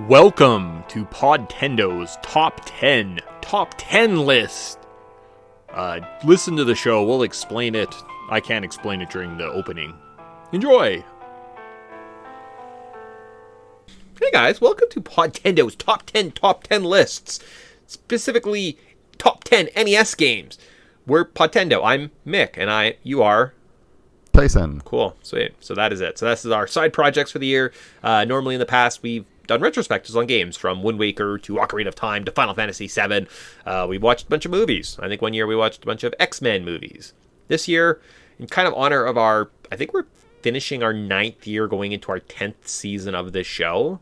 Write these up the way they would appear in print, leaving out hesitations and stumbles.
Welcome to Podtendo's Top 10 list. Listen to the show, we'll explain it. I can't explain it during the opening. Enjoy! Hey guys, welcome to Podtendo's Top 10 lists. Specifically, Top 10 NES games. We're Podtendo. I'm Mick, and you are... Tyson. Cool, sweet. So that is it. So this is our side projects for the year. Normally in the past, we've done retrospectives on games from Wind Waker to Ocarina of Time to Final Fantasy VII. We watched a bunch of movies. I think one year we watched a bunch of X-Men movies. This year, in kind of honor of I think we're finishing our 9th year going into our 10th season of this show.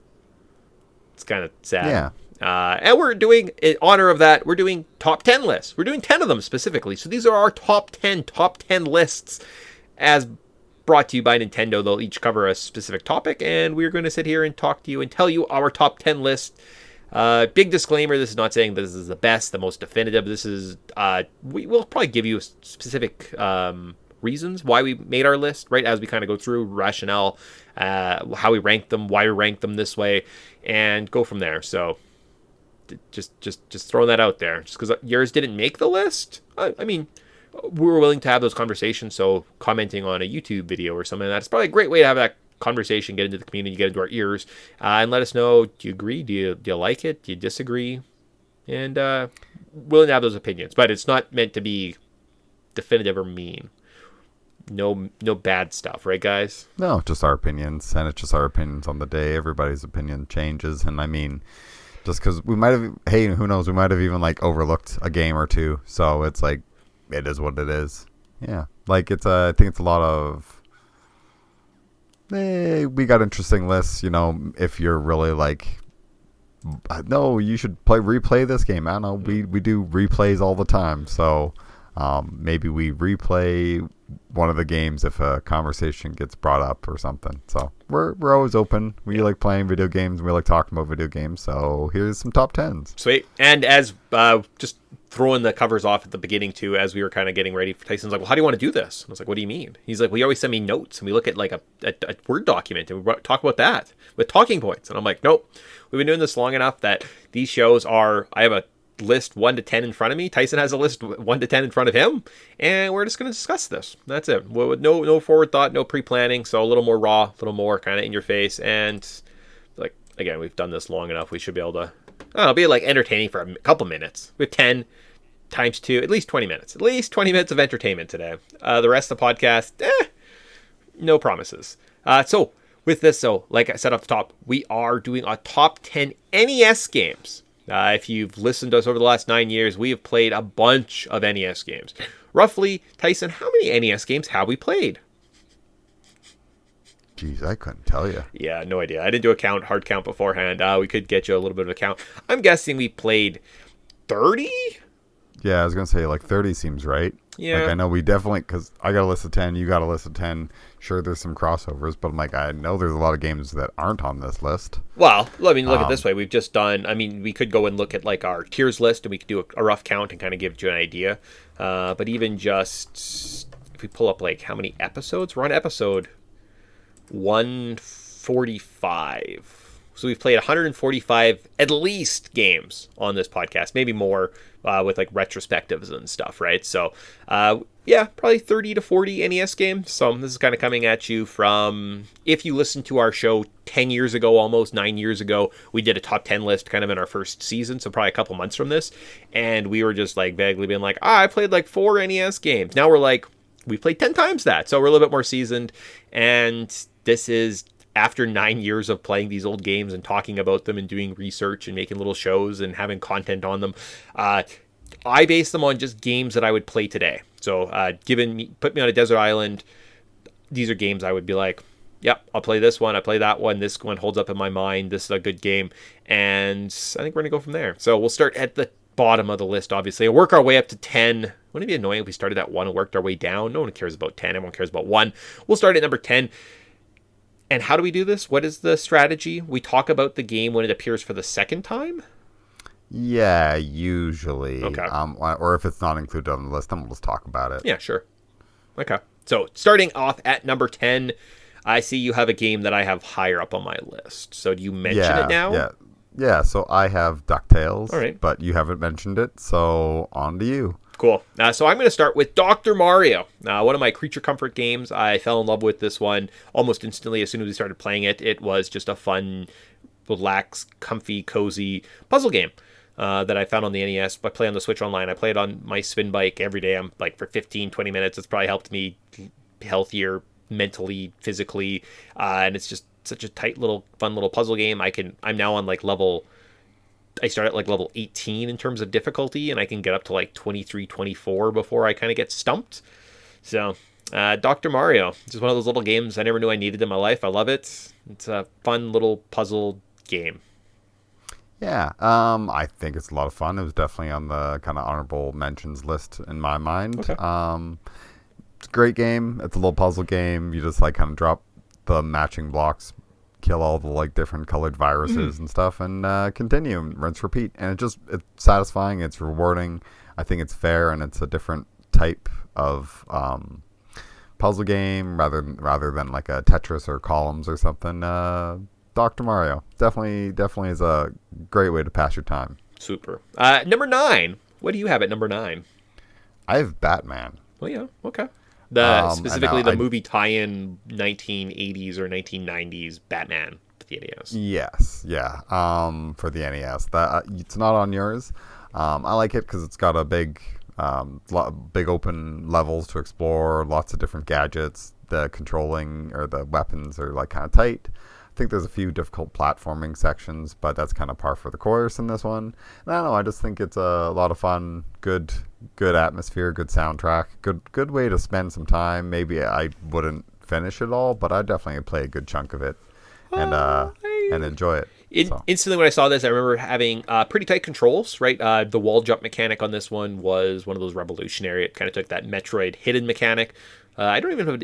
It's kind of sad. Yeah. And we're doing, in honor of that, we're doing top 10 lists. We're doing 10 of them specifically. So these are our top 10 lists as brought to you by Nintendo. They'll each cover a specific topic, and we're going to sit here and talk to you and tell you our top 10 list. Big disclaimer, this is not saying this is the best, the most definitive. This is, we'll probably give you specific reasons why we made our list, right, as we kind of go through rationale, how we rank them, why we rank them this way, and go from there. So just throwing that out there. Just because yours didn't make the list, I mean... we were willing to have those conversations, so commenting on a YouTube video or something like that, it's probably a great way to have that conversation, get into the community, get into our ears, and let us know, do you agree, do you like it, do you disagree, and willing to have those opinions. But it's not meant to be definitive or mean. No bad stuff, right guys? No, just our opinions, and it's just our opinions on the day. Everybody's opinion changes, and I mean, just because we might have, hey, who knows, we might have even like overlooked a game or two, so it's like, it is what it is. Yeah. Like, I think it's a lot of, we got interesting lists, you know, if you're really like, no, you should replay this game. I don't know. We do replays all the time. So, maybe we replay one of the games if a conversation gets brought up or something. So we're always open. We like playing video games. We like talking about video games. So here's some top 10s. Sweet. And as just throwing the covers off at the beginning too, as we were kind of getting ready, Tyson's like, well, how do you want to do this? I was like, what do you mean? He's like, well, you always send me notes and we look at like a Word document and we talk about that with talking points. And I'm like, nope, we've been doing this long enough that these shows I have a list 1 to 10 in front of me. Tyson has a list 1 to 10 in front of him, and we're just going to discuss this. That's it. With no forward thought, no pre-planning, so a little more raw, a little more kind of in your face. And like, again, we've done this long enough. We should be able to, be like entertaining for a couple minutes. With 10 times 2, at least 20 minutes. At least 20 minutes of entertainment today. The rest of the podcast, no promises. So with this, like I said off the top, we are doing a top 10 NES games. If you've listened to us over the last 9 years, we have played a bunch of NES games. Roughly, Tyson, how many NES games have we played? Jeez, I couldn't tell you. Yeah, no idea. I didn't do a hard count beforehand. We could get you a little bit of a count. I'm guessing we played 30? Yeah, I was going to say like 30 seems right. Yeah. Like I know we definitely, because I got a list of 10, you got a list of 10. Sure, there's some crossovers, but I'm like, I know there's a lot of games that aren't on this list. Well, I mean, look at it this way. We've just done, we could go and look at like our tiers list and we could do a rough count and kind of give you an idea. But even just, if we pull up like how many episodes, we're on episode 145. So we've played 145 at least games on this podcast, maybe more with like retrospectives and stuff, right? So, yeah, probably 30 to 40 NES games. So this is kind of coming at you from, if you listened to our show 10 years ago, almost 9 years ago, we did a top 10 list kind of in our first season, so probably a couple months from this. And we were just like vaguely being like, I played like 4 NES games. Now we're like, we played 10 times that. So we're a little bit more seasoned. And this is after 9 years of playing these old games and talking about them and doing research and making little shows and having content on them. I base them on just games that I would play today. So put me on a desert island, these are games I would be like, yep, I'll play this one, I play that one, this one holds up in my mind, this is a good game, and I think we're going to go from there. So we'll start at the bottom of the list, obviously, and work our way up to 10. Wouldn't it be annoying if we started at 1 and worked our way down? No one cares about 10, everyone cares about 1. We'll start at number 10. And how do we do this? What is the strategy? We talk about the game when it appears for the second time? Yeah, usually. Okay. Or if it's not included on the list, then we'll just talk about it. Yeah, sure. Okay. So starting off at number 10, I see you have a game that I have higher up on my list. So do you mention it now? Yeah. Yeah, so I have All DuckTales, right. but you haven't mentioned it, so on to you. Cool. So I'm going to start with Dr. Mario, one of my creature comfort games. I fell in love with this one almost instantly as soon as we started playing it. It was just a fun, relaxed, comfy, cozy puzzle game that I found on the NES. I play on the Switch Online. I play it on my spin bike every day. I'm like for 15, 20 minutes. It's probably helped me healthier mentally, physically, and it's just such a tight little, fun little puzzle game. I'm now on like level I start at like level 18 in terms of difficulty, and I can get up to like 23, 24 before I kind of get stumped. So, Dr. Mario, just one of those little games I never knew I needed in my life. I love it. It's a fun little puzzle game. Yeah, I think it's a lot of fun. It was definitely on the kind of honorable mentions list in my mind. Okay. It's a great game. It's a little puzzle game. You just like kind of drop the matching blocks, kill all the like different colored viruses and stuff, and continue, rinse, repeat. And it's satisfying. It's rewarding. I think it's fair, and it's a different type of puzzle game rather than like a Tetris or Columns or something. Dr. Mario definitely is a great way to pass your time. Super. Number 9. What do you have at number 9? I have Batman. Well, yeah. Okay. The specifically and the movie tie-in 1980s or 1990s Batman for the NES. Yes, yeah. For the NES, that it's not on yours. I like it because it's got a big open levels to explore, lots of different gadgets. The controlling or the weapons are like kind of tight. I think there's a few difficult platforming sections, but that's kind of par for the course in this one. And I don't know, I just think it's a lot of fun, good atmosphere, good soundtrack, good way to spend some time. Maybe I wouldn't finish it all, but I definitely play a good chunk of it and enjoy it. Instantly when I saw this, I remember having pretty tight controls, right? The wall jump mechanic on this one was one of those revolutionary. It kind of took that Metroid hidden mechanic. I don't even know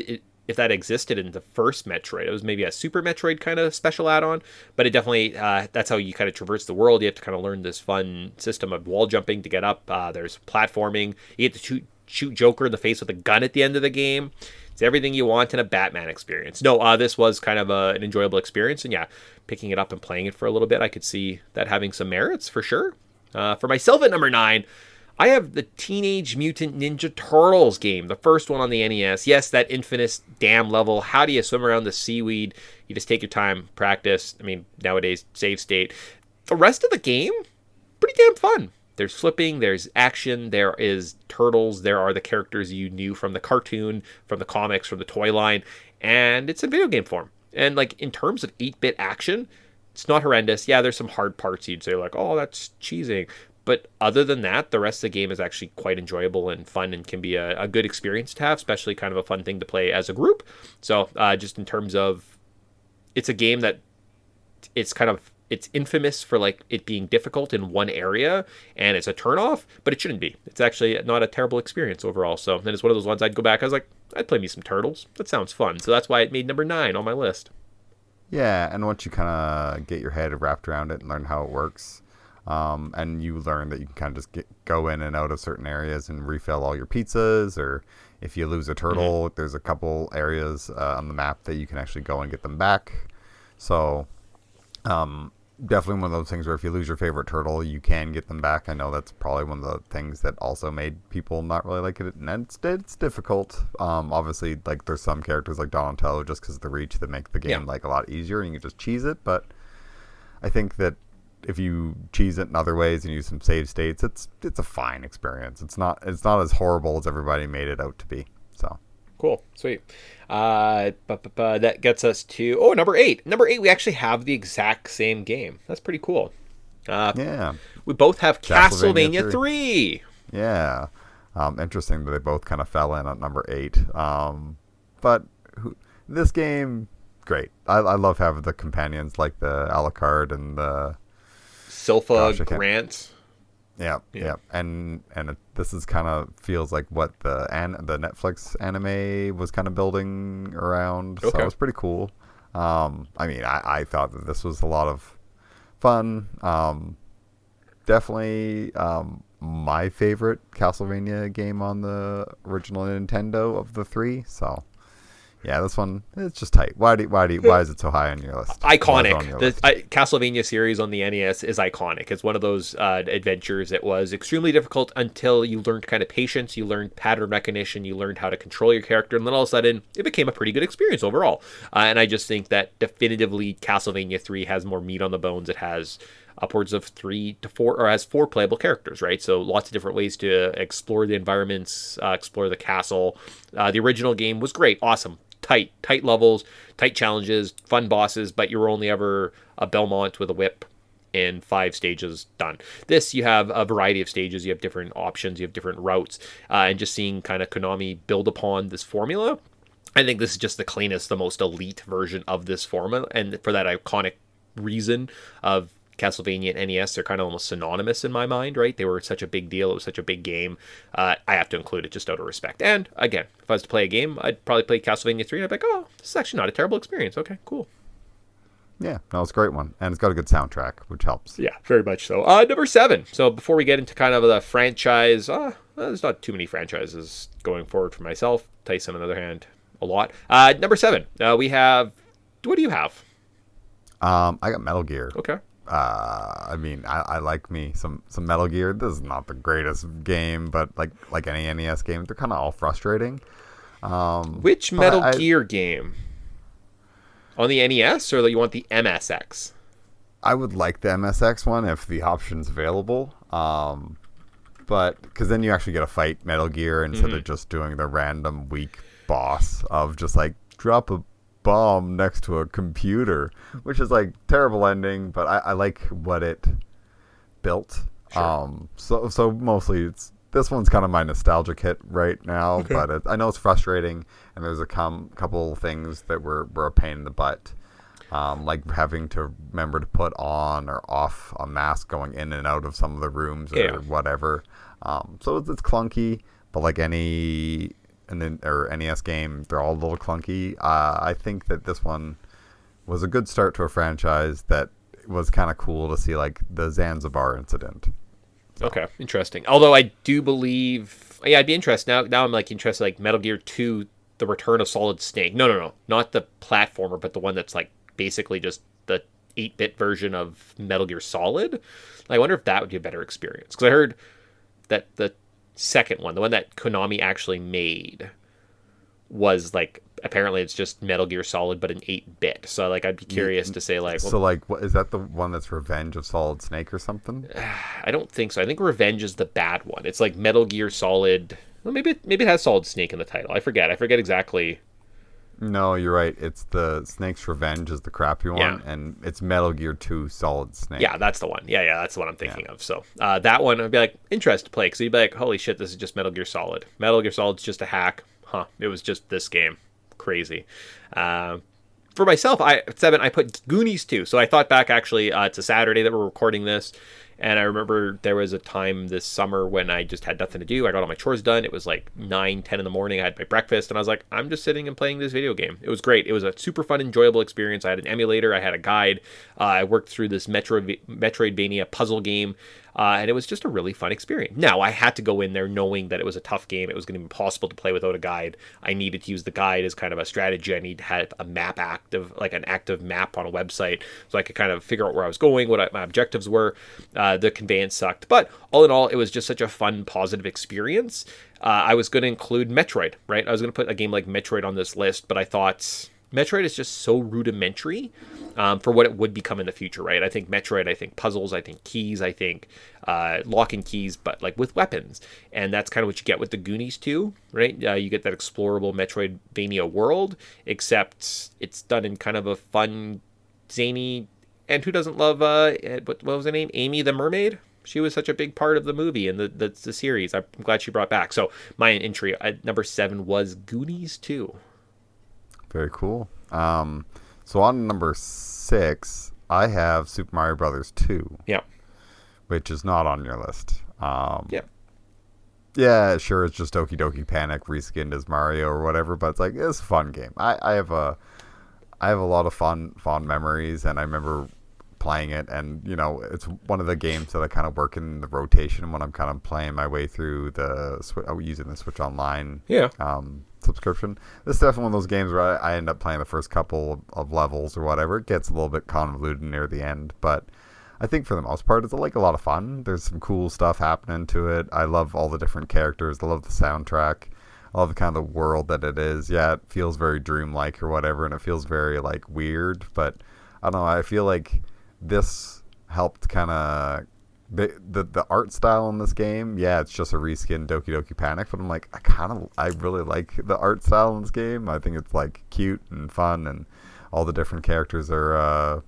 if that existed in the first Metroid. It was maybe a Super Metroid kind of special add-on, but it definitely, that's how you kind of traverse the world. You have to kind of learn this fun system of wall jumping to get up. There's platforming. You get to shoot Joker in the face with a gun at the end of the game. It's everything you want in a Batman experience. No, this was kind of an enjoyable experience, and yeah, picking it up and playing it for a little bit, I could see that having some merits for sure. For myself at number 9, I have the Teenage Mutant Ninja Turtles game, the first one on the NES. Yes, that infamous dam level. How do you swim around the seaweed? You just take your time, practice. I mean, nowadays, save state. The rest of the game, pretty damn fun. There's flipping, there's action, there is turtles, there are the characters you knew from the cartoon, from the comics, from the toy line, and it's in video game form. And like in terms of 8-bit action, it's not horrendous. Yeah, there's some hard parts you'd say like, oh, that's cheesing. But other than that, the rest of the game is actually quite enjoyable and fun and can be a good experience to have, especially kind of a fun thing to play as a group. So just in terms of, it's a game that it's infamous for like it being difficult in one area and it's a turnoff, but it shouldn't be. It's actually not a terrible experience overall. So then it's one of those ones I'd go back. I was like, I'd play me some Turtles. That sounds fun. So that's why it made number 9 on my list. Yeah, and once you kind of get your head wrapped around it and learn how it works, and you learn that you can kind of just go in and out of certain areas and refill all your pizzas, or if you lose a turtle, there's a couple areas on the map that you can actually go and get them back. So definitely one of those things where if you lose your favorite turtle, you can get them back. I know that's probably one of the things that also made people not really like it, and it's difficult. Obviously, like there's some characters like Donatello, just because of the reach, that make the game like a lot easier, and you can just cheese it. But I think that if you cheese it in other ways and use some save states, it's a fine experience. It's not as horrible as everybody made it out to be. So cool, sweet. That gets us to number 8. Number 8, we actually have the exact same game. That's pretty cool. Yeah, we both have Castlevania 3. Yeah, interesting that they both kind of fell in at number 8. But this game, great. I love having the companions like the Alucard and the Silpha Grant. Yeah. And this is kind of feels like what the Netflix anime was kind of building around. Okay. So it was pretty cool. I mean, I thought that this was a lot of fun. Definitely my favorite Castlevania game on the original Nintendo of the 3. So Yeah, this one, it's just tight. Why is it so high on your list? Iconic. The Castlevania series on the NES is iconic. It's one of those adventures that was extremely difficult until you learned kind of patience, you learned pattern recognition, you learned how to control your character, and then all of a sudden it became a pretty good experience overall. And I just think that definitively Castlevania 3 has more meat on the bones. It has upwards of 3 to 4, or has 4 playable characters, right? So lots of different ways to explore the environments, explore the castle. The original game was great, awesome. Tight levels, tight challenges, fun bosses, but you're only ever a Belmont with a whip in 5 stages done. This, you have a variety of stages, you have different options, you have different routes, and just seeing kind of Konami build upon this formula, I think this is just the cleanest, the most elite version of this formula, and for that iconic reason of Castlevania and NES, they're kind of almost synonymous in my mind, right? They were such a big deal. It was such a big game. I have to include it just out of respect. And again, if I was to play a game, I'd probably play Castlevania 3 and I'd be like, oh, this is actually not a terrible experience. Okay, cool. Yeah, no, it's a great one. And it's got a good soundtrack, which helps. Yeah, very much so. Number 7. So before we get into kind of the franchise, there's not too many franchises going forward for myself. Tyson, on the other hand, a lot. Number 7, we have, what do you have? I got Metal Gear. Okay. I mean, I like me some Metal Gear. This is not the greatest game, but like any NES game, they're kind of all frustrating. Which Metal Gear game? On the NES, or you want the MSX? I would like the MSX one if the option's available. But because then you actually get to fight Metal Gear instead of just doing the random weak boss of just like drop a bomb next to a computer, which is like terrible ending, but I like what it built. Sure. So mostly this one's kind of my nostalgic hit right now. Okay. But I know it's frustrating, and there's a couple things that were a pain in the butt, like having to remember to put on or off a mask going in and out of some of the rooms or whatever. So it's clunky, but like any NES game, they're all a little clunky. I think that this one was a good start to a franchise that was kind of cool to see, like the Zanzibar incident. So. Okay, interesting. Although I do believe, I'd be interested now. I'm like interested, like Metal Gear 2, The Return of Solid Snake. No, not the platformer, but the one that's like basically just the 8-bit version of Metal Gear Solid. I wonder if that would be a better experience, because I heard that the second one, the one that Konami actually made, was like, apparently it's just Metal Gear Solid but an 8-bit. So like I'd be curious to say like, so like, what is that, the one that's Revenge of Solid Snake or something? I don't think so. I think Revenge is the bad one. It's like Metal Gear Solid. Well, maybe it has Solid Snake in the title. I forget exactly. No, you're right. It's the Snake's Revenge is the crappy one, and it's Metal Gear 2 Solid Snake. Yeah, that's the one. Yeah, that's the one I'm thinking of. So that one, I'd be like, interested to play, because you'd be like, holy shit, this is just Metal Gear Solid. Metal Gear Solid's just a hack. Huh, it was just this game. Crazy. For myself, I put Goonies 2. So I thought back, actually, it's a Saturday that we're recording this, and I remember there was a time this summer when I just had nothing to do. I got all my chores done. It was like 9-10 in the morning. I had my breakfast, and I was like, I'm just sitting and playing this video game. It was great. It was a super fun, enjoyable experience. I had an emulator. I had a guide. I worked through this Metroidvania puzzle game, and it was just a really fun experience. Now, I had to go in there knowing that it was a tough game. It was going to be impossible to play without a guide. I needed to use the guide as kind of a strategy. I need to have a map active, like an active map on a website, so I could kind of figure out where I was going, what my objectives were. The conveyance sucked. But all in all, it was just such a fun, positive experience. I was going to include Metroid, right? I was going to put a game like Metroid on this list, but I thought Metroid is just so rudimentary for what it would become in the future, right? I think Metroid, I think puzzles, I think keys, I think locking keys, but like with weapons. And that's kind of what you get with the Goonies too, right? You get that explorable Metroidvania world, except it's done in kind of a fun, zany, and who doesn't love, what was her name? Amy the Mermaid? She was such a big part of the movie and the series. I'm glad she brought back. So my entry at number 7 was Goonies 2. Very cool. So on number 6, I have Super Mario Brothers 2. Yeah. Which is not on your list. Yeah. Yeah, sure, it's just Doki Doki Panic reskinned as Mario or whatever, but it's like, it's a fun game. I have a lot of fond memories, and I remember playing it, and it's one of the games that I kind of work in the rotation when I'm kind of playing my way through using the Switch Online subscription. This is definitely one of those games where I end up playing the first couple of levels or whatever. It gets a little bit convoluted near the end, but I think for the most part, it's like a lot of fun. There's some cool stuff happening to it. I love all the different characters. I love the soundtrack. I love the kind of the world that it is. Yeah, it feels very dreamlike or whatever, and it feels very like weird. But I don't know. I feel like this helped kind of the art style in this game. Yeah, it's just a reskin Doki Doki Panic, but I'm like, I really like the art style in this game. I think it's like cute and fun, and all the different characters are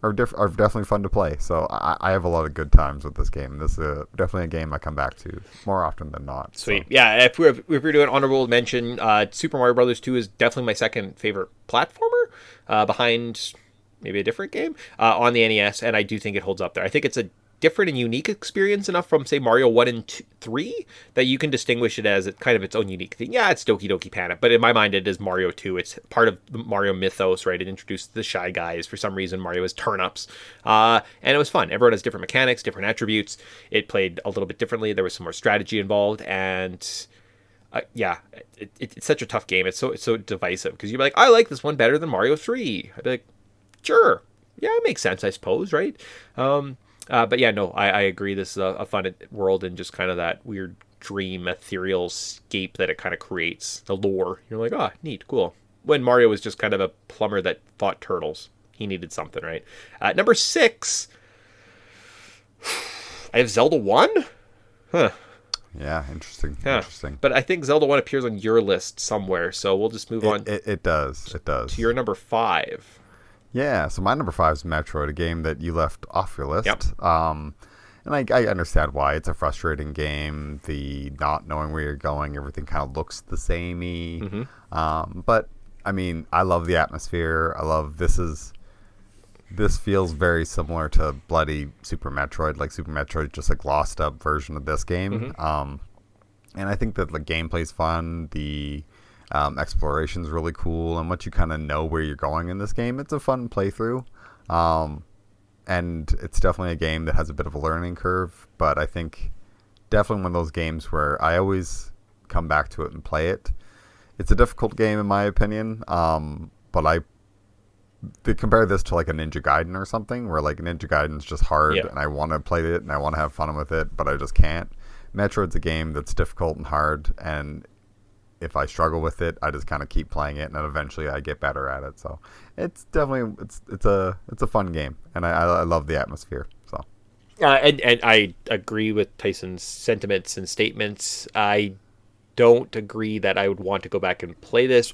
definitely fun to play. So I have a lot of good times with this game. This is definitely a game I come back to more often than not. Sweet. So. Yeah, if we're doing honorable mention, Super Mario Brothers 2 is definitely my second favorite platformer, behind maybe a different game on the NES, and I do think it holds up there. I think it's a different and unique experience enough from, say, Mario 1 and 3 that you can distinguish it as kind of its own unique thing. Yeah, it's Doki Doki Panic, but in my mind it is Mario 2. It's part of the Mario mythos, right? It introduced the Shy Guys. For some reason, Mario has turnips. And it was fun. Everyone has different mechanics, different attributes. It played a little bit differently. There was some more strategy involved, and it's such a tough game. It's so divisive, because you'd be like, I like this one better than Mario 3. I'd be like, sure. Yeah, it makes sense, I suppose, right? But yeah, no, I agree. This is a fun world, and just kind of that weird dream ethereal scape that it kind of creates. The lore. You're like, oh, neat, cool. When Mario was just kind of a plumber that fought turtles. He needed something, right? Number 6, I have Zelda 1? Huh. Yeah, interesting. Yeah. Interesting. But I think Zelda 1 appears on your list somewhere, so we'll just move on. It does. It does. To your number 5. Yeah, so my number 5 is Metroid, a game that you left off your list. Yep. And I understand why. It's a frustrating game. The not knowing where you're going, everything kind of looks the samey. Mm-hmm. But I mean, I love the atmosphere. I love this feels very similar to bloody Super Metroid. Like Super Metroid, just a glossed up version of this game. Mm-hmm. And I think that the gameplay's fun. The exploration is really cool, and once you kind of know where you're going in this game, it's a fun playthrough. And it's definitely a game that has a bit of a learning curve, but I think definitely one of those games where I always come back to it and play it. It's a difficult game in my opinion, but they compare this to like a Ninja Gaiden or something, where like Ninja Gaiden's just hard, and I want to play it and I want to have fun with it, but I just can't. Metroid's a game that's difficult and hard, and if I struggle with it, I just kind of keep playing it, and then eventually I get better at it. So it's definitely it's a fun game, and I love the atmosphere. So and I agree with Tyson's sentiments and statements. I don't agree that I would want to go back and play this.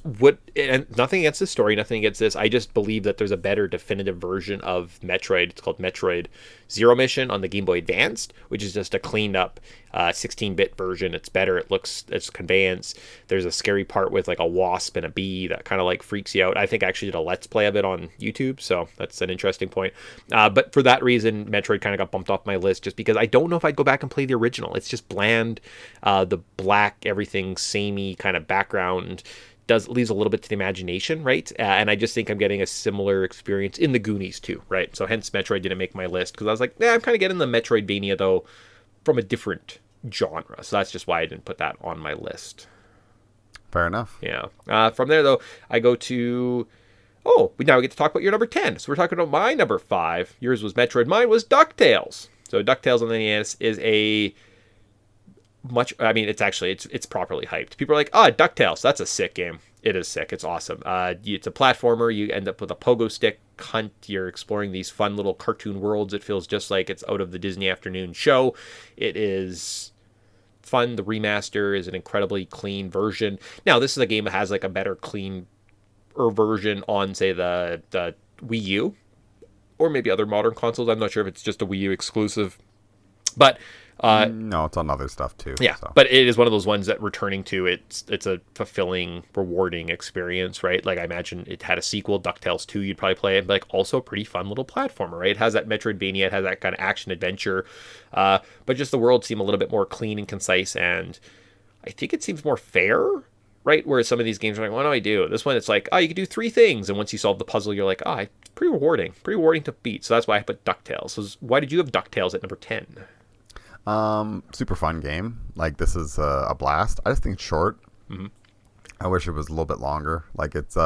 And nothing against the story, nothing against this. I just believe that there's a better definitive version of Metroid. It's called Metroid Zero Mission on the Game Boy Advanced, which is just a cleaned up 16-bit version. It's better. It's conveyance. There's a scary part with like a wasp and a bee that kind of like freaks you out. I think I actually did a Let's Play of it on YouTube, so that's an interesting point. But for that reason, Metroid kind of got bumped off my list, just because I don't know if I'd go back and play the original. It's just bland. The black, everything samey kind of background leaves a little bit to the imagination, right? And I just think I'm getting a similar experience in the Goonies too, right? So hence Metroid didn't make my list, because I was like, I'm kind of getting the Metroidvania though from a different genre. So that's just why I didn't put that on my list. Fair enough. Yeah. From there though, I go to now we get to talk about your number 10. So we're talking about my number 5. Yours was Metroid. Mine was DuckTales. So DuckTales on the NES is it's properly hyped. People are like, DuckTales, that's a sick game. It is sick. It's awesome. It's a platformer. You end up with a pogo stick hunt. You're exploring these fun little cartoon worlds. It feels just like it's out of the Disney afternoon show. It is fun. The remaster is an incredibly clean version. Now, this is a game that has like a better, cleaner version on, say, the Wii U, or maybe other modern consoles. I'm not sure if it's just a Wii U exclusive, but no, it's on other stuff too. Yeah, so. But it is one of those ones that returning to it's a fulfilling, rewarding experience, right? Like I imagine it had a sequel, DuckTales 2, you'd probably play it, but like also a pretty fun little platformer, right? It has that Metroidvania, it has that kind of action adventure, but just the world seem a little bit more clean and concise, and I think it seems more fair, right? Whereas some of these games are like, what do I do? This one, it's like, you can do 3 things, and once you solve the puzzle, you're like, it's pretty rewarding to beat. So that's why I put DuckTales. So why did you have DuckTales at number 10? Super fun game. Like, this is a blast. I just think it's short. Mm-hmm. I wish it was a little bit longer. Like it's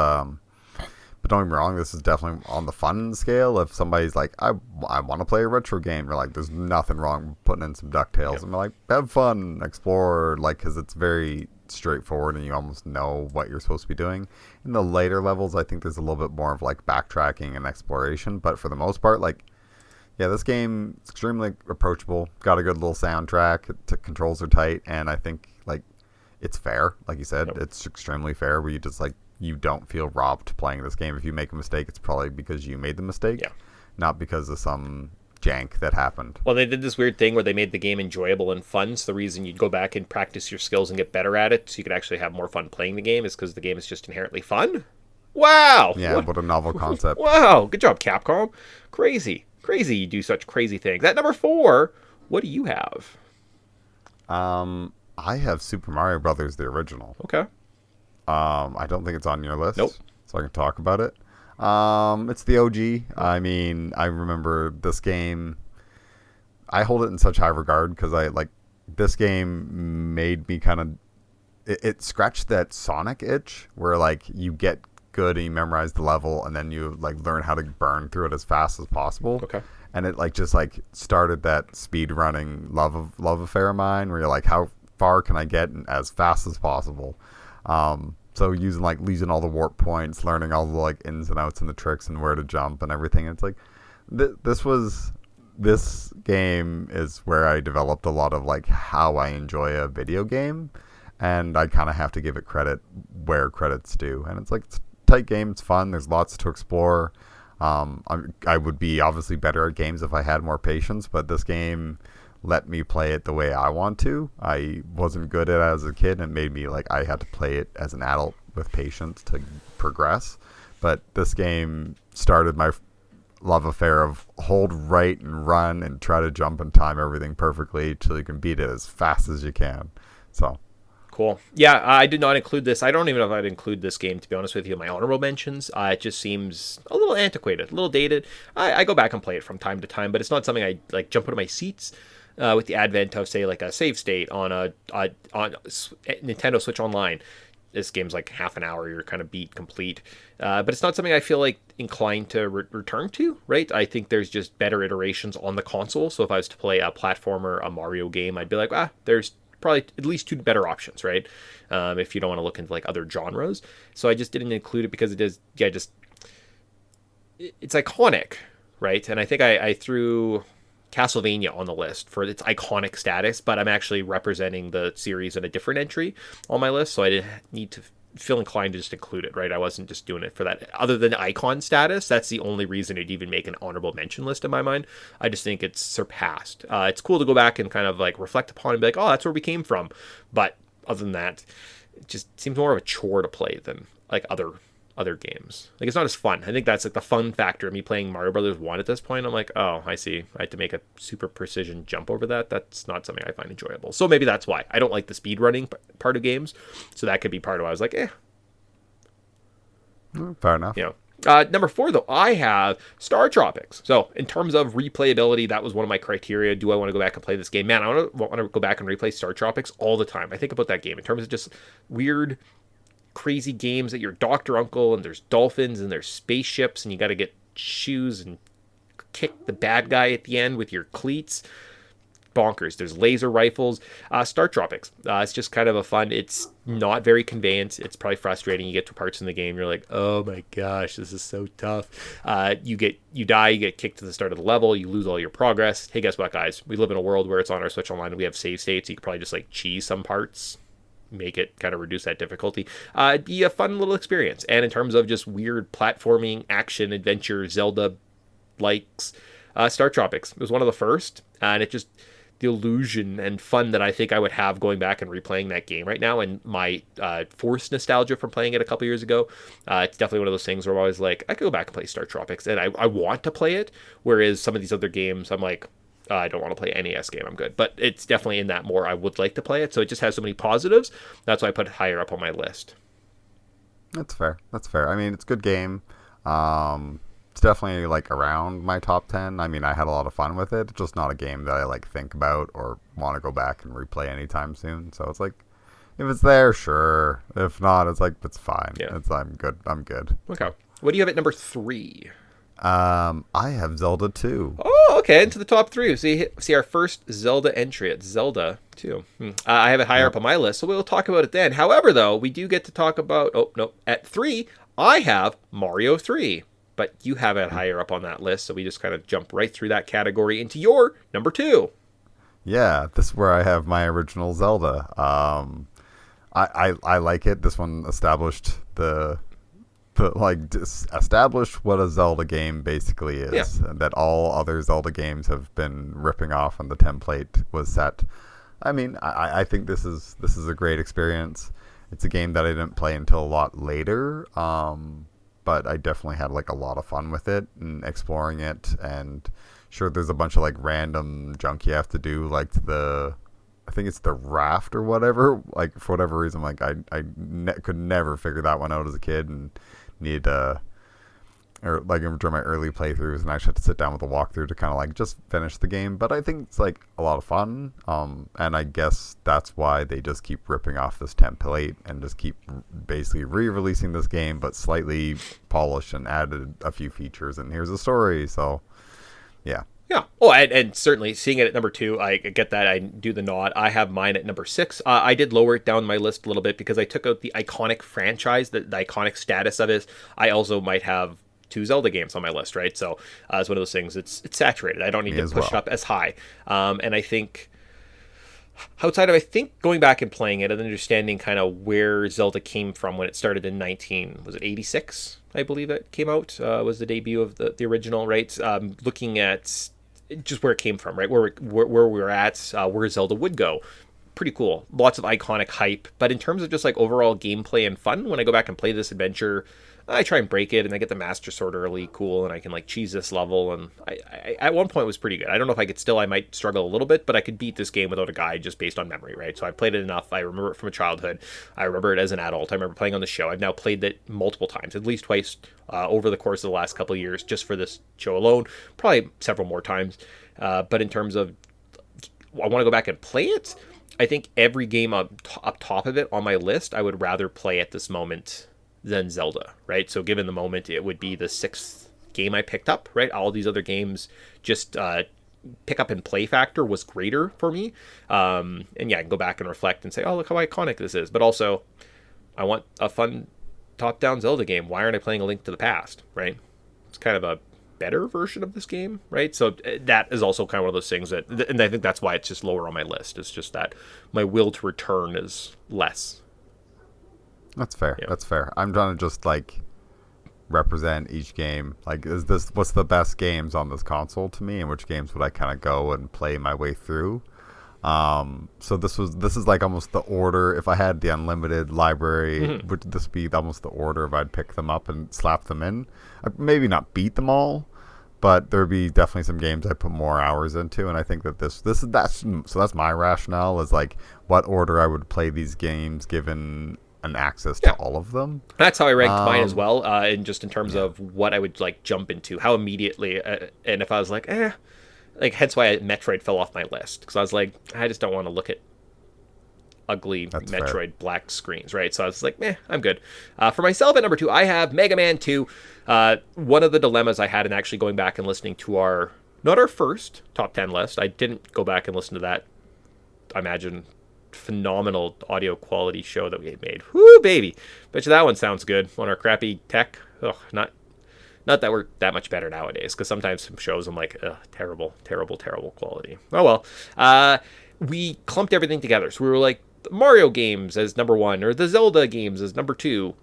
but don't get me wrong, this is definitely on the fun scale. If somebody's like, I want to play a retro game, you're like, there's nothing wrong with putting in some DuckTales. Yep. And you're like, have fun, explore, like, because it's very straightforward and you almost know what you're supposed to be doing. In the later levels, I think there's a little bit more of like backtracking and exploration. But for the most part, like, yeah, this game is extremely approachable. Got a good little soundtrack. Controls are tight, and I think like it's fair. Like you said, Yep. it's extremely fair. Where you just like you don't feel robbed playing this game. If you make a mistake, it's probably because you made the mistake, Yeah. not because of some jank that happened. Well, they did this weird thing where they made the game enjoyable and fun. So the reason you'd go back and practice your skills and get better at it, so you could actually have more fun playing the game, is because the game is just inherently fun. Wow. Yeah, what a novel concept. Wow. Good job, Capcom. Crazy. Crazy you do such crazy things. At number 4, what do you have? I have Super Mario Brothers, the original. Okay. I don't think it's on your list. Nope. So I can talk about it. It's the OG. I mean, I remember this game. I hold it in such high regard because I like this game made me kind of. It scratched that Sonic itch where like you get good and you memorize the level and then you like learn how to burn through it as fast as possible. Okay. And it like just like started that speed running love affair of mine where you're like, how far can I get as fast as possible? So using all the warp points, learning all the like ins and outs and the tricks and where to jump and everything. It's like this game is where I developed a lot of like how I enjoy a video game, and I kind of have to give it credit where credit's due. And it's like it's a tight game, it's fun. There's lots to explore. I would be obviously better at games if I had more patience, but this game let me play it the way I want to. I wasn't good at it as a kid, and it made me like I had to play it as an adult with patience to progress. But this game started my love affair of hold right and run and try to jump and time everything perfectly till you can beat it as fast as you can. So Cool. Yeah, I did not include this. I don't even know if I'd include this game, to be honest with you, in my honorable mentions. It just seems a little antiquated, a little dated. I go back and play it from time to time, but it's not something I like jump out of my seats with the advent of, say, like a save state on Nintendo Switch Online. This game's like half an hour, you're kind of beat complete. But it's not something I feel like inclined to return to, right? I think there's just better iterations on the console. So if I was to play a platformer, a Mario game, I'd be like, there's probably at least 2 better options, right? If you don't want to look into like other genres. So I just didn't include it because it is, it's iconic, right? And I think I threw Castlevania on the list for its iconic status, but I'm actually representing the series in a different entry on my list, so I didn't need to feel inclined to just include it, right? I wasn't just doing it for that. Other than icon status, that's the only reason it'd even make an honorable mention list in my mind. I just think it's surpassed. It's cool to go back and kind of like reflect upon and be like, oh, that's where we came from. But other than that, it just seems more of a chore to play than like other games. Like it's not as fun. I think that's like the fun factor of me playing Mario Brothers 1 at this point. I'm like, oh, I see. I had to make a super precision jump over that. That's not something I find enjoyable. So maybe that's why. I don't like the speed running part of games. So that could be part of why I was like, fair enough. You know. Number 4, though, I have Star Tropics. So in terms of replayability, that was one of my criteria. Do I want to go back and play this game? Man, I want to go back and replay Star Tropics all the time. I think about that game in terms of just weird, crazy games that you're Dr. Uncle and there's dolphins and there's spaceships and you got to get shoes and kick the bad guy at the end with your cleats. Bonkers. There's laser rifles. Star Tropics. It's just kind of a fun. It's not very conveyant. It's probably frustrating. You get to parts in the game, you're like, oh my gosh, this is so tough. You die, you get kicked to the start of the level, you lose all your progress. Hey, guess what, guys? We live in a world where it's on our Switch Online and we have save states. You could probably just like cheese some parts, make it kind of reduce that difficulty. It'd be a fun little experience. And in terms of just weird platforming, action, adventure, Zelda likes, Star Tropics was one of the first, and it just the illusion and fun that I think I would have going back and replaying that game right now, and my forced nostalgia from playing it a couple years ago. It's definitely one of those things where I'm always like, I could go back and play Star Tropics, and I want to play it, whereas some of these other games, I'm like, I don't want to play NES game, I'm good. But it's definitely in that more I would like to play it, so it just has so many positives. That's why I put it higher up on my list. That's fair. I mean, it's a good game. It's definitely like around my top 10. I mean, I had a lot of fun with it. It's just not a game that I like think about or want to go back and replay anytime soon. So it's like, If it's there, sure. If not, it's like it's fine. Yeah. I'm good. I'm good. Okay. What do you have at number 3? I have Zelda 2. Oh, okay. Into the top 3. See our first Zelda entry at Zelda 2. I have it higher up on my list, so we'll talk about it then. However, though, we do get to talk about... Oh, no. At 3, I have Mario 3. But you have it higher up on that list, so we just kind of jump right through that category into your number 2. Yeah, this is where I have my original Zelda. I like it. This one established established what a Zelda game basically is, and that all other Zelda games have been ripping off, and the template was set. I mean, I think this is a great experience. It's a game that I didn't play until a lot later, but I definitely had like a lot of fun with it and exploring it. And sure, there's a bunch of like random junk you have to do, like I think it's the raft or whatever. Like for whatever reason, like I could never figure that one out as a kid, and needed or like during my early playthroughs, and I actually had to sit down with a walkthrough to kind of like just finish the game. But I think it's like a lot of fun, and I guess that's why they just keep ripping off this template and just keep basically re-releasing this game, but slightly polished and added a few features. And here's a story, so yeah. Yeah. Oh, and certainly seeing it at number 2, I get that. I do the nod. I have mine at number 6. I did lower it down my list a little bit because I took out the iconic franchise, the iconic status of it. I also might have 2 Zelda games on my list, right? So it's one of those things. It's saturated. I don't need to push it up as high. And I think outside of, I think, going back and playing it and understanding kind of where Zelda came from when it started in 86, I believe it came out, was the debut of the original, right? Looking at just where it came from, right? Where we were at, where Zelda would go. Pretty cool. Lots of iconic hype. But in terms of just like overall gameplay and fun, when I go back and play this adventure, I try and break it, and I get the Master Sword early, cool, and I can like cheese this level. And I at one point it was pretty good. I don't know if I might struggle a little bit, but I could beat this game without a guide just based on memory, right? So I played it enough. I remember it from a childhood. I remember it as an adult. I remember playing on the show. I've now played it multiple times, at least twice over the course of the last couple of years, just for this show alone. Probably several more times. But in terms of, I want to go back and play it. I think every game up top of it on my list, I would rather play at this moment than Zelda, right? So given the moment, it would be the 6th game I picked up, right? All these other games, just pick up and play factor was greater for me. And yeah, I can go back and reflect and say, oh, look how iconic this is. But also, I want a fun top-down Zelda game. Why aren't I playing A Link to the Past, right? It's kind of a better version of this game, right? So that is also kind of one of those things that, and I think that's why it's just lower on my list. It's just that my will to return is less. That's fair. Yeah. That's fair. I'm trying to just like represent each game. Like, what's the best games on this console to me, and which games would I kind of go and play my way through? So this is like almost the order. If I had the unlimited library, would this be almost the order if I'd pick them up and slap them in? I'd maybe not beat them all, but there'd be definitely some games I put more hours into, and I think that that's my rationale, is like what order I would play these games given an access to all of them. That's how I ranked mine as well, and just in terms of what I would like jump into, how immediately, and if I was like, like, hence why Metroid fell off my list, because I was like, I just don't want to look at ugly Metroid fair. Black screens, right? So I was like, I'm good. For myself at number 2, I have Mega Man 2. One of the dilemmas I had in actually going back and listening to not our first top 10 list. I didn't go back and listen to that, I imagine, phenomenal audio quality show that we had made. Whoo, baby. Bet you that one sounds good on our crappy tech. Not that we're that much better nowadays, because sometimes some shows I'm like, terrible quality. Oh well. We clumped everything together. So we were like, the Mario games as number 1, or the Zelda games as number 2.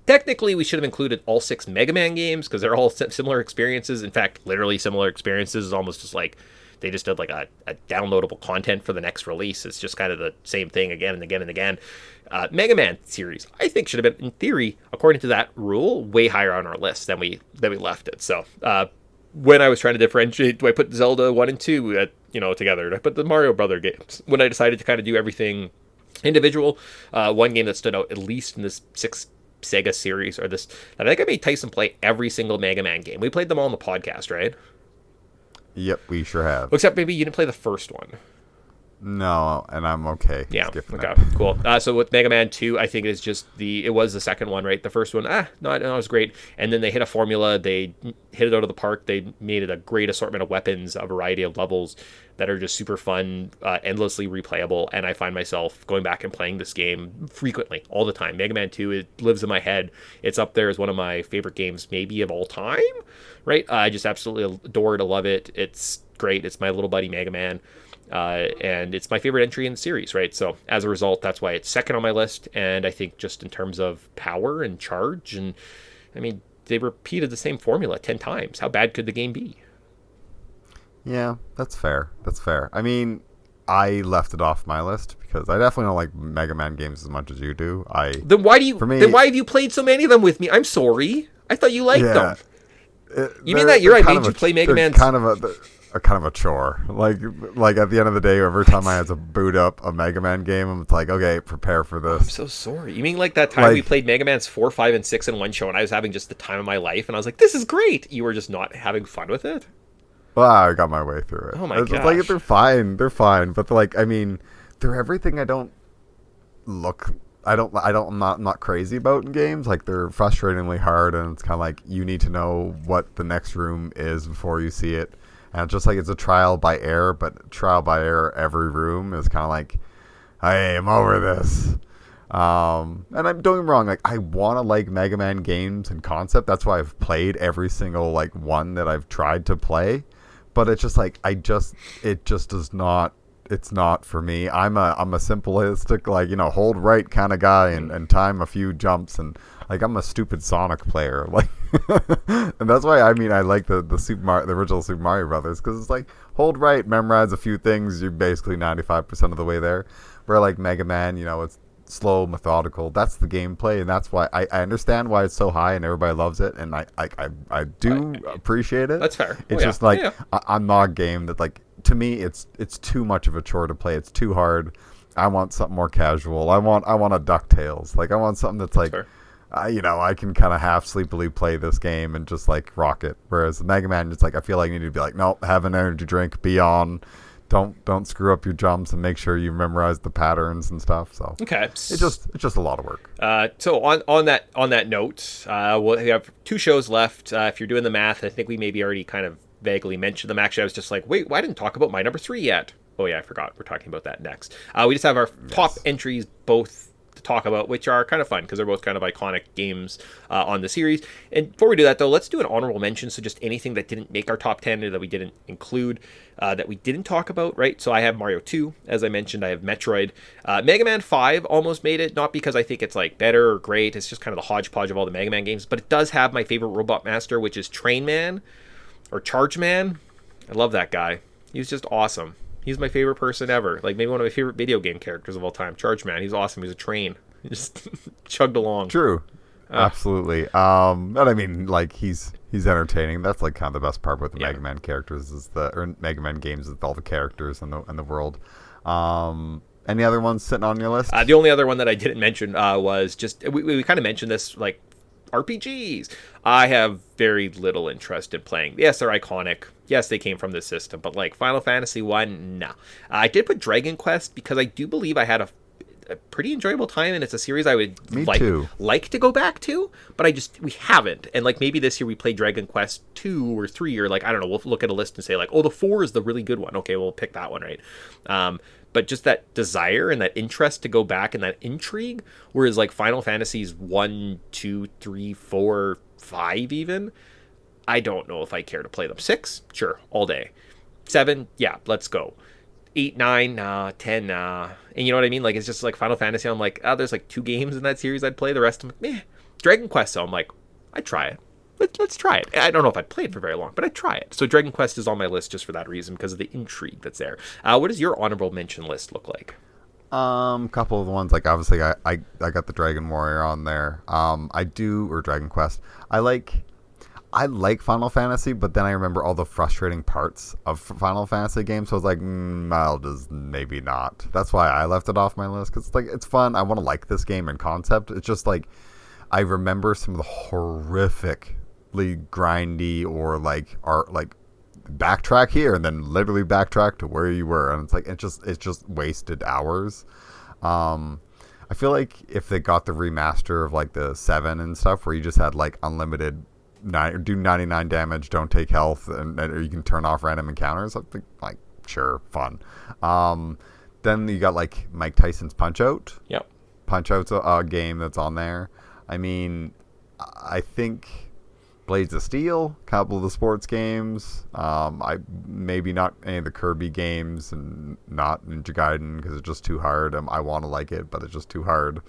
Technically, we should have included all 6 Mega Man games, because they're all similar experiences. In fact, literally similar experiences. Is almost just like they just did like a downloadable content for the next release. It's just kind of the same thing again and again and again. Mega Man series, I think, should have been, in theory, according to that rule, way higher on our list than we left it. So when I was trying to differentiate, do I put Zelda 1 and 2 together? Do I put the Mario Brother games? When I decided to kind of do everything individual, one game that stood out, at least in this 6 Sega series, or this, I think I made Tyson play every single Mega Man game. We played them all on the podcast, right? Yep, we sure have. Except maybe you didn't play the first one. No, and I'm okay Yeah. skipping Okay. it. Cool. So with Mega Man 2, I think it's just it was the second one, right? The first one, no, it was great. And then they hit a formula. They hit it out of the park. They made it a great assortment of weapons, a variety of levels that are just super fun, endlessly replayable. And I find myself going back and playing this game frequently, all the time. Mega Man 2, it lives in my head. It's up there as one of my favorite games, maybe of all time, right? I just absolutely adore it. I love it. It's great. It's my little buddy Mega Man. And it's my favorite entry in the series, right? So as a result, that's why it's second on my list. And I think just in terms of power and charge, and I mean, they repeated the same formula 10 times. How bad could the game be? Yeah, that's fair. That's fair. I mean, I left it off my list because I definitely don't like Mega Man games as much as you do. Then why do you? For me, then why have you played so many of them with me? I'm sorry. I thought you liked them. You mean that year I made you play Mega Man? Kind of a chore. Like at the end of the day, every time I had to boot up a Mega Man game, I'm like, okay, prepare for this. I'm so sorry. You mean like that time we played Mega Man's 4, 5, and 6 in one show, and I was having just the time of my life, and I was like, this is great. You were just not having fun with it? Well, I got my way through it. Oh my gosh. Like, they're fine. They're fine. But I mean, they're everything I'm not crazy about in games. Like, they're frustratingly hard, and it's kind of like you need to know what the next room is before you see it. And it's just like it's a trial by error, but trial by error every room is kind of like, hey, I'm over this. And I'm doing wrong. Like, I want to like Mega Man games and concept. That's why I've played every single like one that I've tried to play. But it's just like it just does not. It's not for me. I'm a simplistic, like, hold right kind of guy and time a few jumps, and like I'm a stupid Sonic player, like, and that's why I like the original Super Mario Brothers, because it's like hold right, memorize a few things, you're basically 95% of the way there. Where like Mega Man, it's slow, methodical. That's the gameplay, and that's why I understand why it's so high and everybody loves it, and I do appreciate it. That's fair. It's just like I'm not a game that, like, to me it's too much of a chore to play. It's too hard. I want something more casual. I want a DuckTales. Like, I want something that's like fair. I can kind of half sleepily play this game and just like rock it. Whereas Mega Man, it's like I feel like you need to be like, nope, have an energy drink, be on. Don't screw up your jumps, and make sure you memorize the patterns and stuff. So okay, it's just a lot of work. So on that note, we'll have 2 shows left. If you're doing the math, I think we maybe already kind of vaguely mentioned them. Actually, I was just like, wait, why didn't talk about my number 3 yet? Oh yeah, I forgot. We're talking about that next. We just have our top entries both to talk about, which are kind of fun because they're both kind of iconic games on the series. And before we do that, though, let's do an honorable mention. So just anything that didn't make our top 10 or that we didn't include, that we didn't talk about, right? So I have Mario 2, as I mentioned. I have Metroid. Mega Man 5 almost made it, not because I think it's like better or great. It's just kind of the hodgepodge of all the Mega Man games. But it does have my favorite Robot Master, which is Train Man or Charge Man. I love that guy. He's just awesome. He's my favorite person ever. Like, maybe one of my favorite video game characters of all time. Charge Man. He's awesome. He's a train. He just chugged along. True. Absolutely. But I mean, like, he's entertaining. That's like kind of the best part about the Mega Man characters or Mega Man games, is all the characters in the world. Any other ones sitting on your list? The only other one that I didn't mention was just we kind of mentioned this, like, RPGs. I have very little interest in playing. Yes, they're iconic. Yes, they came from this system, but like Final Fantasy 1, nah. I did put Dragon Quest because I do believe I had a pretty enjoyable time, and it's a series I would like to go back to, but we haven't. And like maybe this year we play Dragon Quest 2 or 3, or like, I don't know, we'll look at a list and say like, oh, the 4 is the really good one. Okay, we'll pick that one, right? But just that desire and that interest to go back and that intrigue, whereas like Final Fantasies 1, 2, 3, 4, 5 even, I don't know if I care to play them. 6, sure, all day. 7, yeah, let's go. 8, 9, nah. 10, nah. And you know what I mean? Like, it's just like Final Fantasy, I'm like, there's like 2 games in that series I'd play. The rest of them, meh. Dragon Quest, so I'm like, I'd try it. Let's try it. I don't know if I'd play it for very long, but I'd try it. So Dragon Quest is on my list just for that reason, because of the intrigue that's there. What does your honorable mention list look like? Couple of the ones, like, obviously I got the Dragon Warrior on there. Or Dragon Quest. I like Final Fantasy, but then I remember all the frustrating parts of Final Fantasy games, so I was like, I'll just maybe not. That's why I left it off my list, because like, it's fun. I want to like this game in concept. It's just like, I remember some of the horrifically grindy or like art, like backtrack here and then literally backtrack to where you were, and it's just wasted hours. I feel like if they got the remaster of like the 7 and stuff, where you just had like unlimited do 99 damage, don't take health, and or you can turn off random encounters, I think like sure, fun. Then you got like Mike Tyson's Punch Out. Yep. Punch Out's a game that's on there. I mean, I think Blades of Steel, a couple of the sports games. I maybe not any of the Kirby games, and not Ninja Gaiden because it's just too hard. I want to like it, but it's just too hard.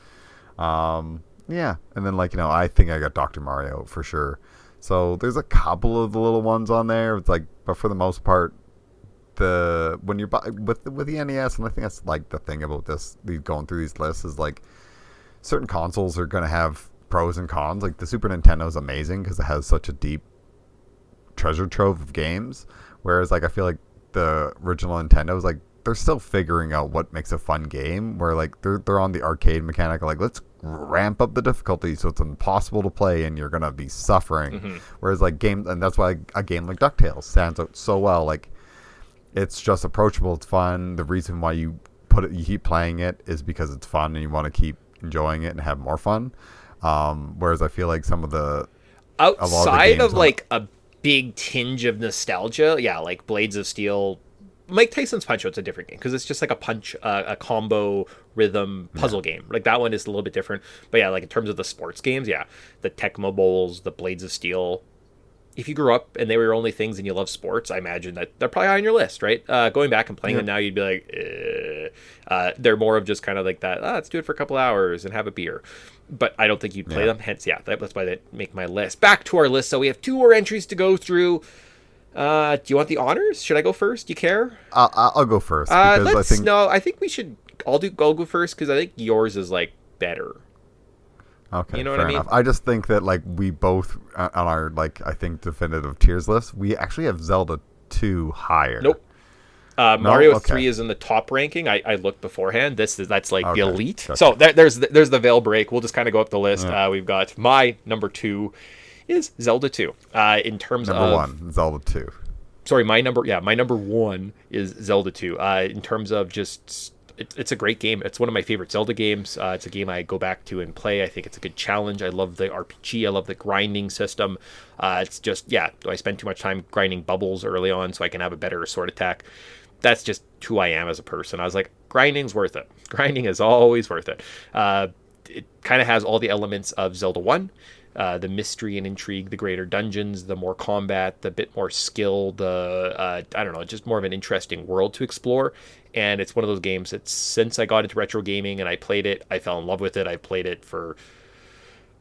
Yeah, and then like I think I got Dr. Mario for sure. So there's a couple of the little ones on there. It's like, but for the most part, when you're with the NES, and I think that's like the thing about going through these lists is like certain consoles are gonna have pros and cons. Like the Super Nintendo is amazing because it has such a deep treasure trove of games, whereas like I feel like the original Nintendo is like they're still figuring out what makes a fun game, where like they're on the arcade mechanic, like let's ramp up the difficulty so it's impossible to play and you're gonna be suffering. Whereas like and that's why a game like DuckTales stands out so well. Like it's just approachable, it's fun. The reason why you keep playing it is because it's fun and you want to keep enjoying it and have more fun. Whereas I feel like some of the outside of like a big tinge of nostalgia, yeah, like Blades of Steel, Mike Tyson's Punch Out's a different game because it's just like a combo rhythm puzzle game. Like that one is a little bit different, but yeah, like in terms of the sports games, yeah, the Tecmo Bowls, the Blades of Steel. If you grew up and they were your only things and you love sports, I imagine that they're probably high on your list, right? Going back and playing them now, you'd be like, they're more of just kind of like that. Let's do it for a couple hours and have a beer. But I don't think you'd play them. Hence, yeah, that's why they make my list. Back to our list. So we have 2 more entries to go through. Do you want the honors? Should I go first? Do you care? I'll go first. Because I think we should. I'll go first because I think yours is like better. Okay, you know fair what I mean? enough. I just think that like we both on our like I think definitive tiers list, we actually have Zelda 2 higher. Nope. Mario 3 is in the top ranking. I looked beforehand. That's like the elite. Gotcha. So there's the veil break. We'll just kind of go up the list. We've got my number 2 is Zelda 2. In terms number 1, Zelda 2. Sorry, my number 1 is Zelda 2. In terms of just it's a great game. It's one of my favorite Zelda games. It's a game I go back to and play. I think it's a good challenge. I love the RPG. I love the grinding system. It's just, do I spend too much time grinding bubbles early on so I can have a better sword attack? That's just who I am as a person. I was like, grinding's worth it. Grinding is always worth it. It kind of has all the elements of Zelda 1. The mystery and intrigue, the greater dungeons, the more combat, the bit more skill, I don't know, just more of an interesting world to explore. And it's one of those games that since I got into retro gaming and I played it, I fell in love with it. I played it for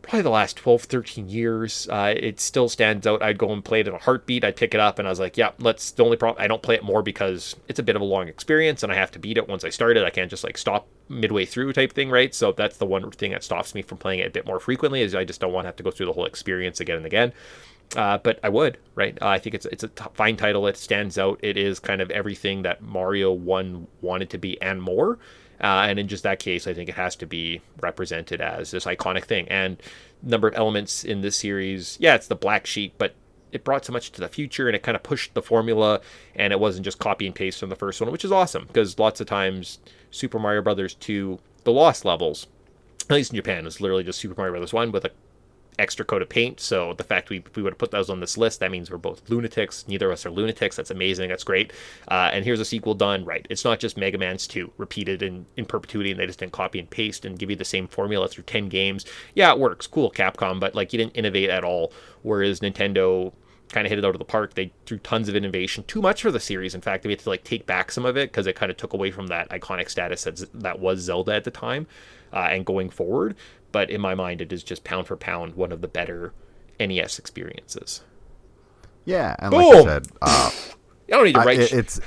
probably the last 12, 13 years. It still stands out. I'd go and play it in a heartbeat. I'd pick it up and I was like, the only problem, I don't play it more because it's a bit of a long experience and I have to beat it once I start it. I can't just like stop midway through type thing, right? So that's the one thing that stops me from playing it a bit more frequently is I just don't want to have to go through the whole experience again and again. But I would, right? I think it's a fine title. It stands out. It is kind of everything that Mario 1 wanted to be and more. And in just that case, I think it has to be represented as this iconic thing. And number of elements in this series, it's the black sheep, but it brought so much to the future and it kind of pushed the formula and it wasn't just copy and paste from the first one, which is awesome because lots of times Super Mario Brothers 2, the Lost levels, at least in Japan, is literally just Super Mario Brothers 1 with a extra coat of paint. So the fact we would have put those on this list, that means we're both lunatics. Neither of us are lunatics. That's amazing. That's great. And here's a sequel done right. It's not just Mega Man's 2 repeated in perpetuity and they just didn't copy and paste and give you the same formula through 10 games. Yeah, it works. Cool, Capcom, but like you didn't innovate at all. Whereas Nintendo kind of hit it out of the park. They threw tons of innovation, too much for the series. In fact, they had to like take back some of it because it kind of took away from that iconic status that was Zelda at the time and going forward. But in my mind, it is just pound for pound one of the better NES experiences. Yeah, and Boom! like I said, I don't need to write.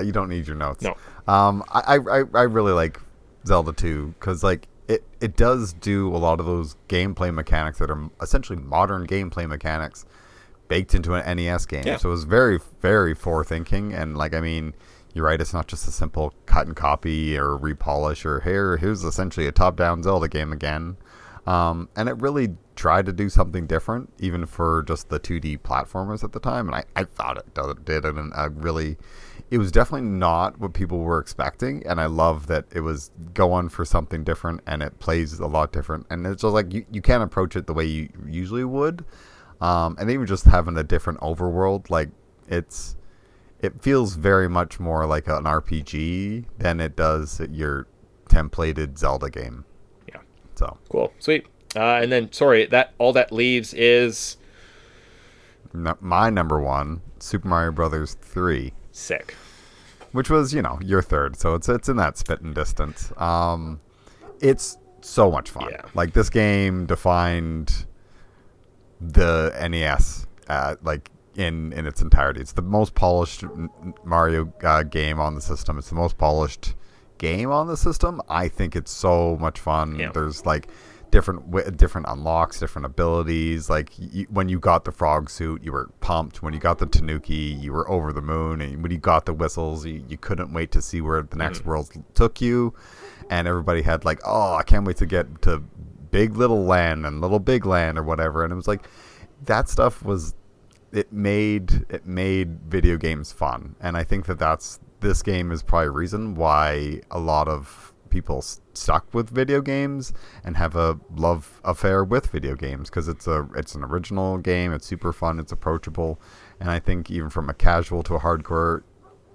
You don't need your notes. No. I really like Zelda 2 because like it does do a lot of those gameplay mechanics that are essentially modern gameplay mechanics baked into an NES game. Yeah. So it was very, very forward-thinking. And like, I mean, you're right, it's not just a simple cut and copy or repolish or here's essentially a top-down Zelda game again. And it really tried to do something different, even for just the 2D platformers at the time. And I thought it did it in a really... It was definitely not what people were expecting. And I love that it was going for something different, and it plays a lot different. And it's just like, you can't approach it the way you usually would. And even just having a different overworld, like, it feels very much more like an RPG than it does your templated Zelda game. Yeah. So cool, sweet. And then, sorry, that all that leaves is my number one, Super Mario Brothers 3. Sick. Which was, your third, so it's in that spitting distance. It's so much fun. Yeah. Like, this game defined the NES, like, in its entirety. It's the most polished Mario game on the system. It's the most polished game on the system. I think it's so much fun. Yeah. There's like different unlocks, different abilities. Like, when you got the frog suit, you were pumped. When you got the Tanuki, you were over the moon. And when you got the whistles, you couldn't wait to see where the next world took you. And everybody had like, oh, I can't wait to get to Big Little Land and Little Big Land or whatever. And it was like, that stuff was... It made video games fun, and I think this game is probably a reason why a lot of people stuck with video games and have a love affair with video games, because it's an original game. It's super fun. It's approachable, and I think even from a casual to a hardcore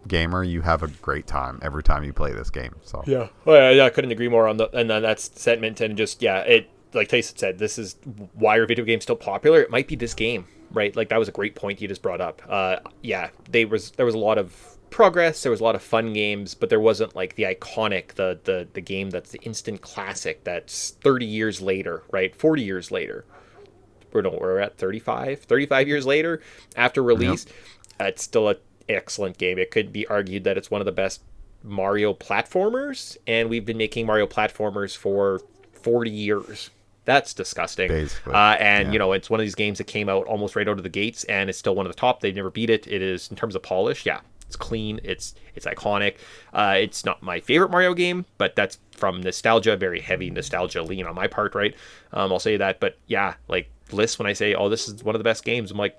gamer, you have a great time every time you play this game. So yeah, well, yeah, I couldn't agree more on and then that's sentiment, and just it, like Tyson said, this is why are video games still popular. It might be this game. Right, like that was a great point you just brought up. There was a lot of progress, there was a lot of fun games, but there wasn't like the iconic, the game that's the instant classic that's 30 years later, right? 40 years later. We're at 35 years later after release. Yep. It's still an excellent game. It could be argued that it's one of the best Mario platformers, and we've been making Mario platformers for 40 years. That's disgusting. Basically. It's one of these games that came out almost right out of the gates, and it's still one of the top. They've never beat it. It is, in terms of polish, it's clean. It's iconic. It's not my favorite Mario game, but that's from nostalgia, very heavy nostalgia lean on my part, right? I'll say that. But yeah, like lists, when I say, oh, this is one of the best games, I'm like,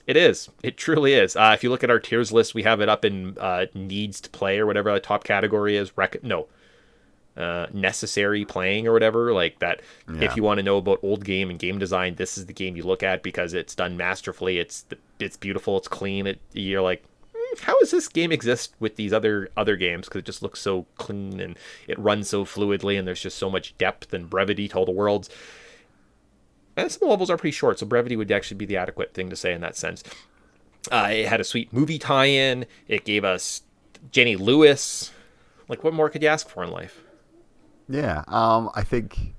it is. It truly is. If you look at our tiers list, we have it up in needs to play or whatever the top category is. Necessary playing or whatever, like that. Yeah. If you want to know about old game and game design, this is the game you look at, because it's done masterfully. It's beautiful. It's clean. You're like, how does this game exist with these other games? Because it just looks so clean and it runs so fluidly, and there's just so much depth and brevity to all the worlds. And some levels are pretty short, so brevity would actually be the adequate thing to say in that sense. It had a sweet movie tie-in. It gave us Jenny Lewis. Like, what more could you ask for in life? Yeah, I think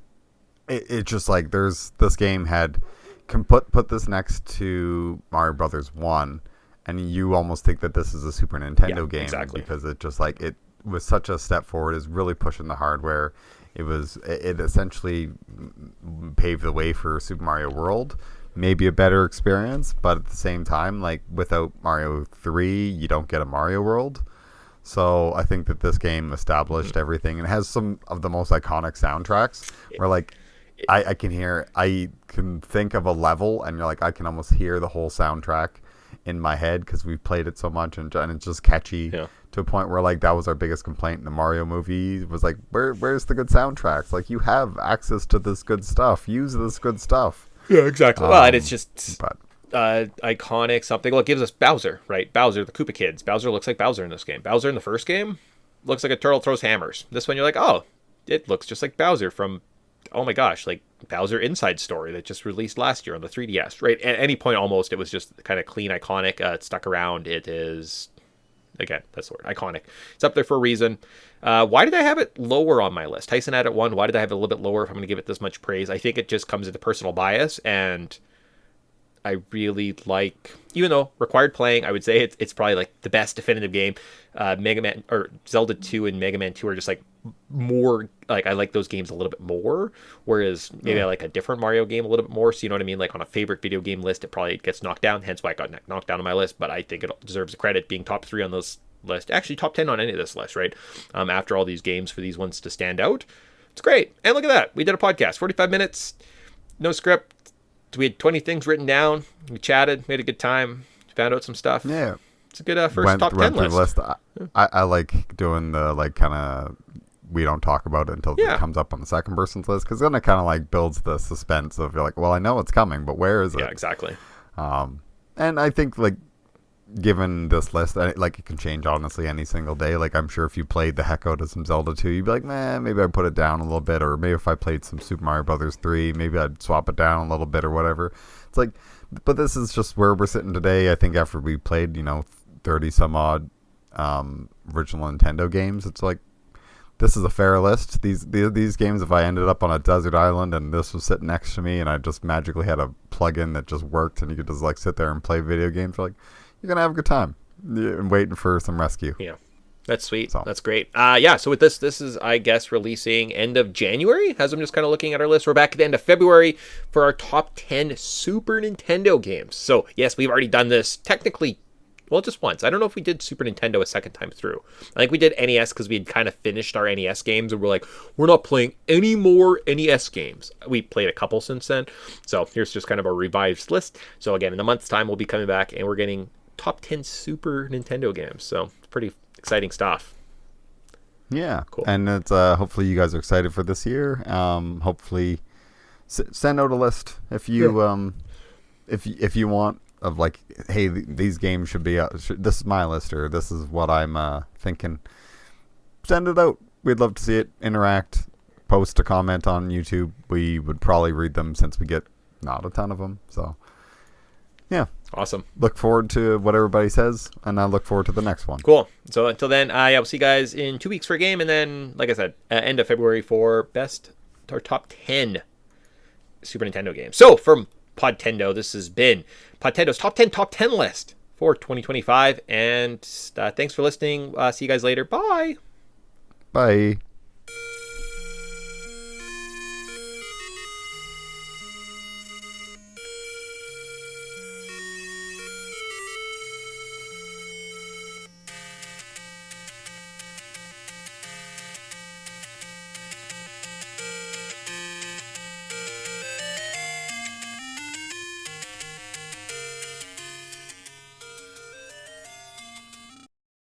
it's just like this game can put this next to Mario Brothers 1, and you almost think that this is a Super Nintendo game. Exactly. Because it just like, it was such a step forward. Is really pushing the hardware. It essentially paved the way for Super Mario World. Maybe a better experience, but at the same time, like, without Mario 3, you don't get a Mario World. So I think that this game established everything, and has some of the most iconic soundtracks where, like, I can think of a level, and you're like, I can almost hear the whole soundtrack in my head, because we've played it so much, and it's just catchy to a point where, like, that was our biggest complaint in the Mario movie, was like, where's the good soundtracks? Like, you have access to this good stuff. Use this good stuff. Yeah, exactly. Well, and it's just... iconic something. Well, it gives us Bowser, right? Bowser, the Koopa Kids. Bowser looks like Bowser in this game. Bowser in the first game looks like a turtle throws hammers. This one, you're like, oh, it looks just like Bowser from, oh my gosh, like Bowser Inside Story that just released last year on the 3DS, right? At any point, almost, it was just kind of clean, iconic. It stuck around. It is, again, that's the word, iconic. It's up there for a reason. Why did I have it lower on my list? Tyson had it 1. Why did I have it a little bit lower if I'm going to give it this much praise? I think it just comes into personal bias, and I really like, even though required playing, I would say it's probably like the best definitive game. Mega Man or Zelda 2 and Mega Man 2 are just like more, like, I like those games a little bit more, whereas maybe I like a different Mario game a little bit more. So you know what I mean? Like, on a favorite video game list, it probably gets knocked down, hence why it got knocked down on my list. But I think it deserves the credit being top 3 on this list, actually top 10 on any of this list, right? After all these games, for these ones to stand out. It's great. And look at that. We did a podcast, 45 minutes, no script. We had 20 things written down. We chatted, made a good time, found out some stuff. Yeah. It's a good first top 10 list. I like doing the like kind of we don't talk about it until it comes up on the second person's list, because then it kind of like builds the suspense of you're like, well, I know it's coming, but where is it? Yeah, exactly. And I think like given this list, like it can change honestly any single day. Like I'm sure if you played the heck out of some Zelda 2, you'd be like, man, maybe I'd put it down a little bit, or maybe if I played some Super Mario Brothers 3, maybe I'd swap it down a little bit or whatever. It's like, but this is just where we're sitting today. I think after we played 30 some odd original Nintendo games, it's like this is a fair list. These games, if I ended up on a desert island and this was sitting next to me and I just magically had a plug-in that just worked and you could just like sit there and play video games, like you're gonna have a good time and waiting for some rescue. Yeah, that's sweet. So. That's great. So with this is, I guess, releasing end of January. As I'm just kind of looking at our list, we're back at the end of February for our top 10 Super Nintendo games. So yes, we've already done this technically. Well, just once. I don't know if we did Super Nintendo a second time through. I think we did NES because we had kind of finished our NES games and we're like, we're not playing any more NES games. We played a couple since then. So here's just kind of a revised list. So again, in a month's time, we'll be coming back and we're getting top 10 Super Nintendo games. So it's pretty exciting stuff. Yeah. Cool. And it's hopefully you guys are excited for this year. Hopefully send out a list if you if you want. Of like, hey, these games should be this is my list, or this is what I'm thinking. Send it out. We'd love to see it. Interact. Post a comment on YouTube. We would probably read them since we get not a ton of them. So, yeah. Awesome. Look forward to what everybody says, and I look forward to the next one. Cool. So until then, we'll see you guys in 2 weeks for a game, and then, like I said, end of February for top 10 Super Nintendo games. So from Podtendo, this has been Podtendo's top 10 list for 2025, and thanks for listening. See you guys later. Bye.